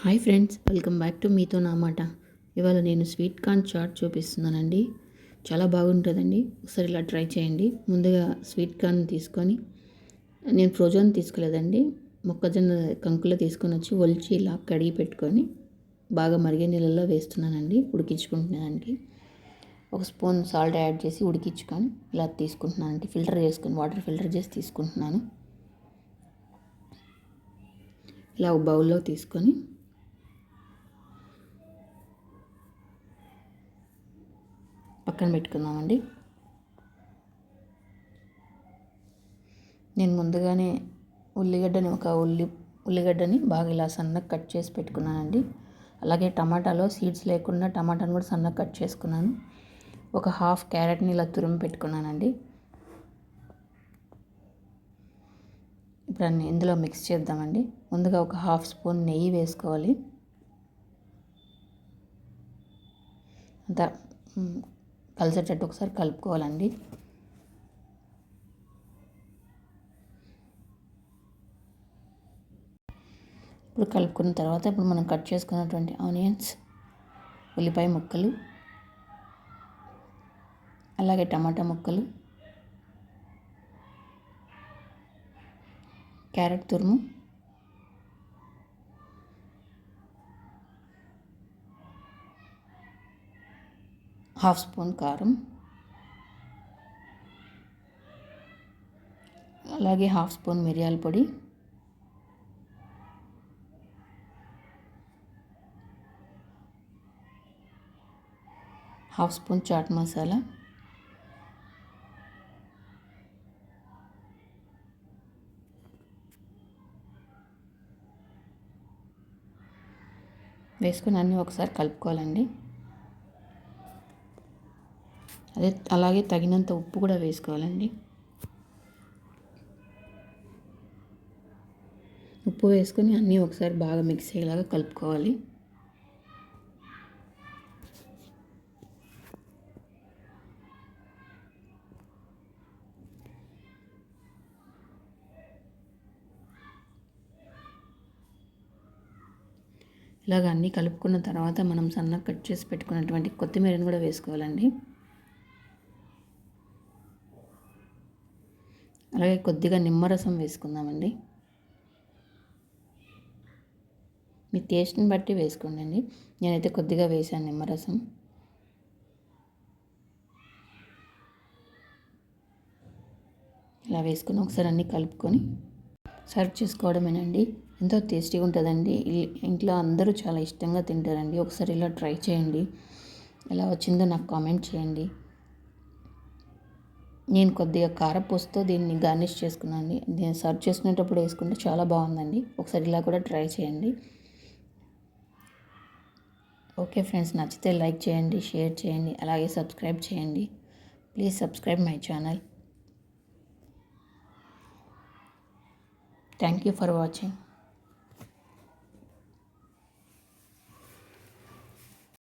Hi friends, welcome back to మీతోనామాట. ఇవాళ నేను స్వీట్ కార్న్ చాట్ చూపిస్తున్నానండి. చాలా బాగుంటుందండి. ఒకసారి ఇలా ట్రై చేయండి. ముందుగా స్వీట్ కార్న్ తీసుకొని, నేను ఫ్రోజన్ తీసుకోలేదండి, మొక్కజొన్న కంకులు తీసుకొని వచ్చి ఒలిచి ఇలా కడిగి పెట్టుకొని బాగా మరిగే నీళ్ళల్లో వేస్తున్నానండి ఉడికించుకుంటున్నానండి. ఒక స్పూన్ సాల్ట్ యాడ్ చేసి ఉడికించుకొని ఇలా తీసుకుంటున్నానండి. ఫిల్టర్ చేసుకొని వాటర్ ఫిల్టర్ చేసి తీసుకుంటున్నాను. ఇలా ఒక బౌల్లో తీసుకొని పక్కన పెట్టుకుందామండి. నేను ముందుగానే ఉల్లిగడ్డని బాగా ఇలా సన్నగా కట్ చేసి పెట్టుకున్నానండి. అలాగే టమాటాలో సీడ్స్ లేకుండా టమాటాను కూడా సన్నగా కట్ చేసుకున్నాను. ఒక హాఫ్ క్యారెట్ని ఇలా తురిమి పెట్టుకున్నానండి. ఇప్పుడు అన్ని ఇందులో మిక్స్ చేద్దామండి. ముందుగా ఒక హాఫ్ స్పూన్ నెయ్యి వేసుకోవాలి. అంతా కలిసేటట్టు ఒకసారి కలుపుకోవాలండి. ఇప్పుడు కలుపుకున్న తర్వాత ఇప్పుడు మనం కట్ చేసుకున్నటువంటి ఆనియన్స్, ఉల్లిపాయ ముక్కలు, అలాగే టమాటా ముక్కలు, క్యారెట్ తురుము, హాఫ్ స్పూన్ కారం, అలాగే హాఫ్ స్పూన్ మిరియాల పొడి, హాఫ్ స్పూన్ చాట్ మసాలా, వేసుకొని అన్నీ ఒకసారి కలుపుకోవాలండి. అలాగే తగినంత ఉప్పు కూడా వేసుకోవాలండి. ఉప్పు వేసుకొని అన్నీ ఒకసారి బాగా మిక్స్ అయ్యేలాగా కలుపుకోవాలి. ఇలాగ అన్నీ కలుపుకున్న తర్వాత మనం సన్నగా కట్ చేసి పెట్టుకున్నటువంటి కొత్తిమీరని కూడా వేసుకోవాలండి. అలాగే కొద్దిగా నిమ్మరసం వేసుకుందామండి. మీ టేస్ట్ని బట్టి వేసుకోండి. నేనైతే కొద్దిగా వేసాను నిమ్మరసం. ఇలా వేసుకొని ఒకసారి అన్నీ కలుపుకొని సర్వ్ చేసుకోవడమేనండి. ఎంతో టేస్టీగా ఉంటుందండి. ఇంట్లో అందరూ చాలా ఇష్టంగా తింటారండి. ఒకసారి ఇలా ట్రై చేయండి. ఎలా వచ్చిందో నాకు కామెంట్ చేయండి. నేను కొద్దిగా కారపూసతో దీన్ని గార్నిష్ చేసుకున్నాను. నేను సర్వ్ చేసుకునేటప్పుడు వేసుకుంటే చాలా బాగుందండి. ఒకసారి ఇలా కూడా ట్రై చేయండి. ఓకే ఫ్రెండ్స్, నచ్చితే లైక్ చేయండి, షేర్ చేయండి, అలాగే సబ్స్క్రైబ్ చేయండి. Please subscribe my channel. Thank you for watching.